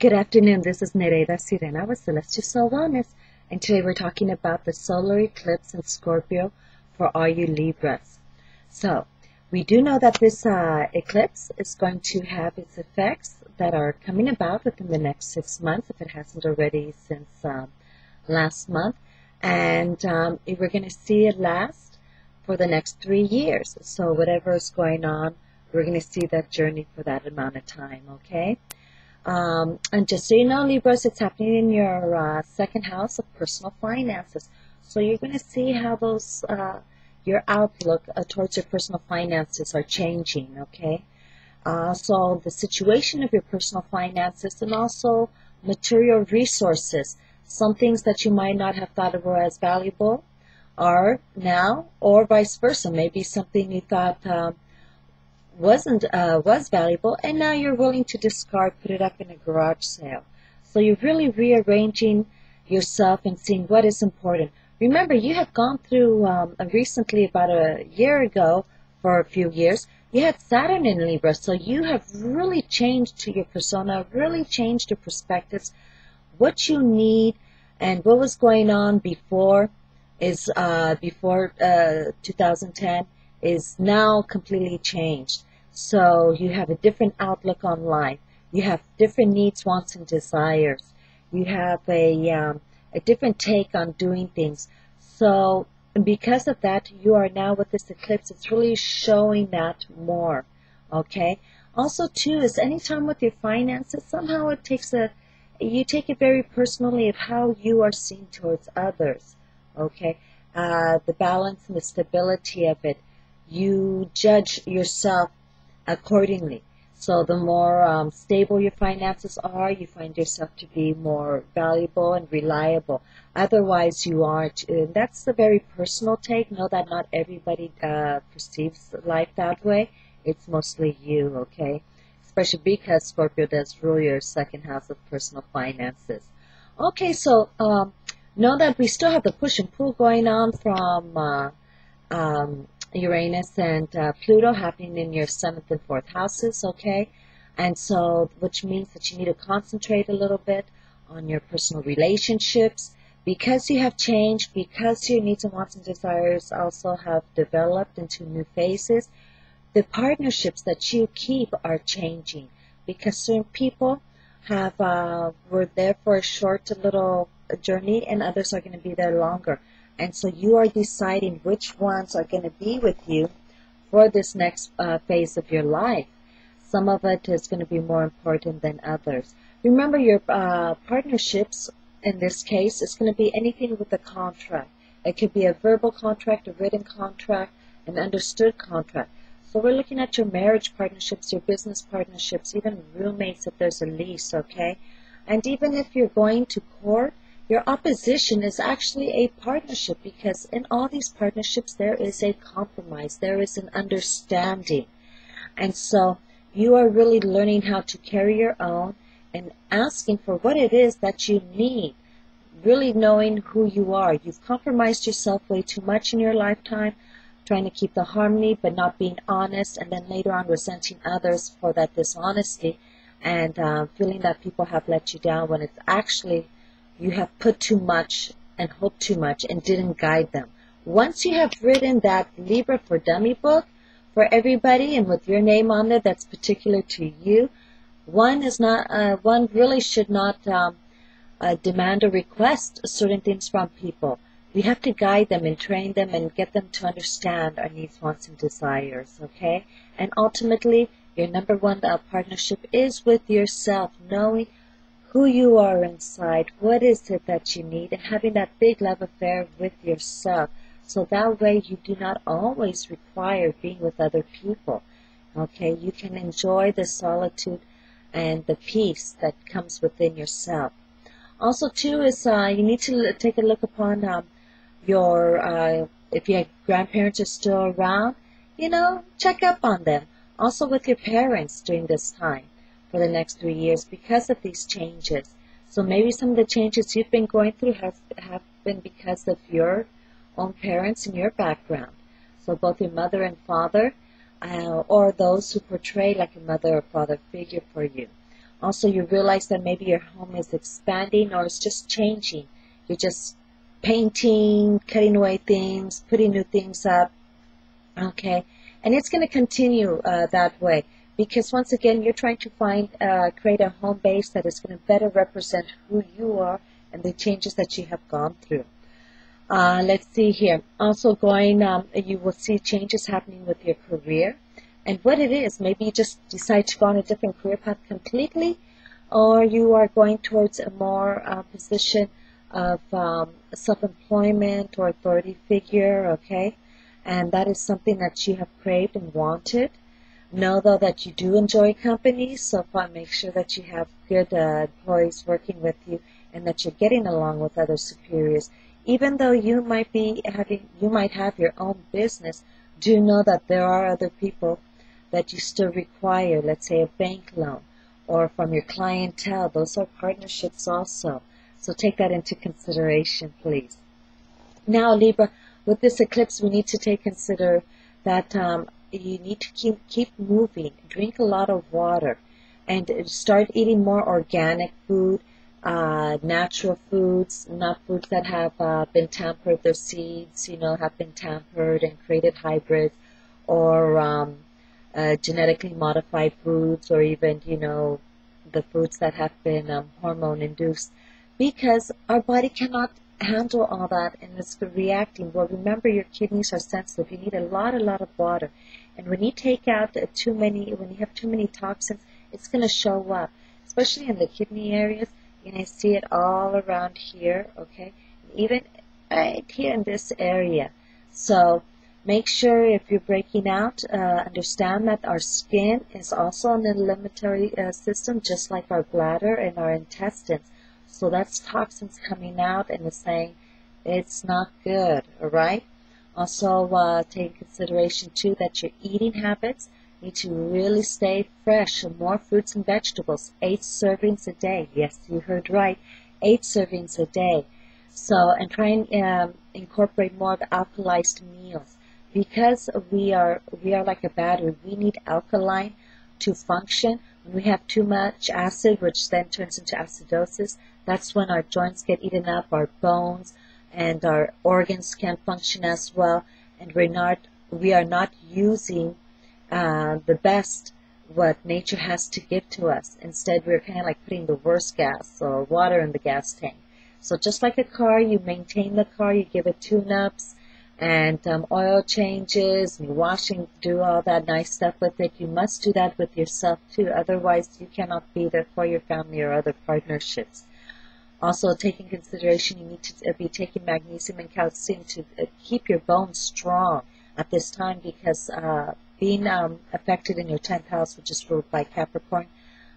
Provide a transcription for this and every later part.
Good afternoon, this is Nereida Sirena with Celestial Soul Wellness, and today we're talking about the solar eclipse in Scorpio for all you Libras. So, we do know that this eclipse is going to have its effects that are coming about within the next 6 months, if it hasn't already since last month, and we're going to see it last for the next 3 years. So, whatever is going on, we're going to see that journey for that amount of time, okay? And just so you know, Libras, it's happening in your second house of personal finances. So you're going to see how those your outlook towards your personal finances are changing, okay? So the situation of your personal finances and also material resources, some things that you might not have thought were as valuable are now, or vice versa. Maybe something you thought was valuable, and now you're willing to discard, put it up in a garage sale. So you're really rearranging yourself and seeing what is important. Remember, you have gone through recently, about a year ago, for a few years, you had Saturn in Libra, so you have really changed to your persona, really changed your perspectives. What you need and what was going on before 2010 is now completely changed. So you have a different outlook on life. You have different needs, wants, and desires. You have a different take on doing things. So because of that, you are now with this eclipse. It's really showing that more. Okay. Also, too, is anytime with your finances, somehow you take it very personally of how you are seen towards others. Okay. The balance and the stability of it. You judge yourself accordingly. So the more stable your finances are, you find yourself to be more valuable and reliable. Otherwise, you aren't. That's a very personal take. Know that not everybody perceives life that way. It's mostly you, okay? Especially because Scorpio does rule your second house of personal finances. Okay, so know that we still have the push and pull going on from Uranus and Pluto happening in your 7th and 4th houses, okay? And so, which means that you need to concentrate a little bit on your personal relationships. Because you have changed, because your needs and wants and desires also have developed into new phases, the partnerships that you keep are changing. Because certain people were there for a short little journey, and others are going to be there longer. And so you are deciding which ones are going to be with you for this next phase of your life. Some of it is going to be more important than others. Remember, your partnerships, in this case, is going to be anything with a contract. It could be a verbal contract, a written contract, an understood contract. So we're looking at your marriage partnerships, your business partnerships, even roommates if there's a lease, okay? And even if you're going to court, your opposition is actually a partnership, because in all these partnerships there is a compromise, there is an understanding. And so you are really learning how to carry your own and asking for what it is that you need, really knowing who you are. You've compromised yourself way too much in your lifetime, trying to keep the harmony but not being honest, and then later on resenting others for that dishonesty and feeling that people have let you down when it's actually you have put too much and hoped too much and didn't guide them. Once you have written that Libra for Dummy book for everybody and with your name on there that's particular to you, one really should not demand or request certain things from people. We have to guide them and train them and get them to understand our needs, wants, and desires, okay? And ultimately, your number one partnership is with yourself, knowing who you are inside, what is it that you need, and having that big love affair with yourself. So that way you do not always require being with other people. Okay, you can enjoy the solitude and the peace that comes within yourself. Also, too, is you need to take a look upon if your grandparents are still around, check up on them. Also with your parents during this time for the next 3 years because of these changes. So maybe some of the changes you've been going through have been because of your own parents and your background. So both your mother and father, or those who portray like a mother or father figure for you. Also, you realize that maybe your home is expanding or it's just changing. You're just painting, cutting away things, putting new things up. Okay, and it's going to continue that way because once again, you're trying to create a home base that is going to better represent who you are and the changes that you have gone through. Let's see here. Also you will see changes happening with your career. And what it is, maybe you just decide to go on a different career path completely, or you are going towards a more position of self-employment or authority figure, okay? And that is something that you have craved and wanted. Know, though, that you do enjoy company, so make sure that you have good employees working with you and that you're getting along with other superiors. Even though you might have your own business, do know that there are other people that you still require, let's say a bank loan, or from your clientele. Those are partnerships also. So take that into consideration, please. Now, Libra, with this eclipse, we need to consider that you need to keep moving, drink a lot of water, and start eating more organic food, natural foods, not foods that have been tampered, their seeds, have been tampered and created hybrids, or genetically modified foods, or even, the foods that have been hormone induced, because our body cannot handle all that and it's reacting. Well, remember, your kidneys are sensitive. You need a lot of water. And when you take out when you have too many toxins, it's going to show up, especially in the kidney areas. You're going to see it all around here, okay? Even right here in this area. So make sure if you're breaking out, understand that our skin is also an eliminatory system, just like our bladder and our intestines. So that's toxins coming out and it's saying it's not good, all right? Also, take into consideration, too, that your eating habits need to really stay fresh. More fruits and vegetables, 8 servings a day. Yes, you heard right, 8 servings a day. So, and try and incorporate more of alkalized meals. Because we are like a battery, we need alkaline to function. When we have too much acid, which then turns into acidosis, that's when our joints get eaten up, our bones and our organs can't function as well, and we are not using the best what nature has to give to us. Instead, we're kind of like putting the worst gas or water in the gas tank. So just like a car, you maintain the car, you give it tune-ups and oil changes, and washing, do all that nice stuff with it. You must do that with yourself too, otherwise you cannot be there for your family or other partnerships. Also, take in consideration, you need to be taking magnesium and calcium to keep your bones strong at this time, because being affected in your 10th house, which is ruled by Capricorn,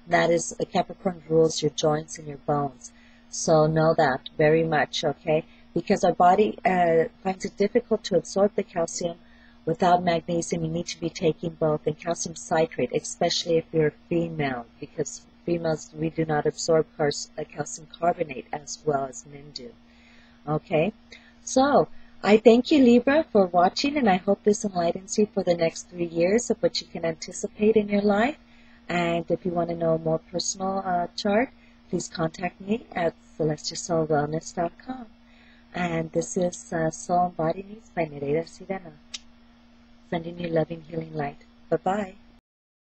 that is, Capricorn rules your joints and your bones. So know that very much, okay? Because our body finds it difficult to absorb the calcium without magnesium. You need to be taking both, and calcium citrate, especially if you're female, because females, we do not absorb calcium carbonate as well as men do. Okay, so I thank you, Libra, for watching, and I hope this enlightens you for the next 3 years of what you can anticipate in your life. And if you want to know a more personal chart, please contact me at celestialsoulwellness.com. And this is Soul and Body Needs by Nereida, Sirena. Sending you loving, healing light. Bye-bye.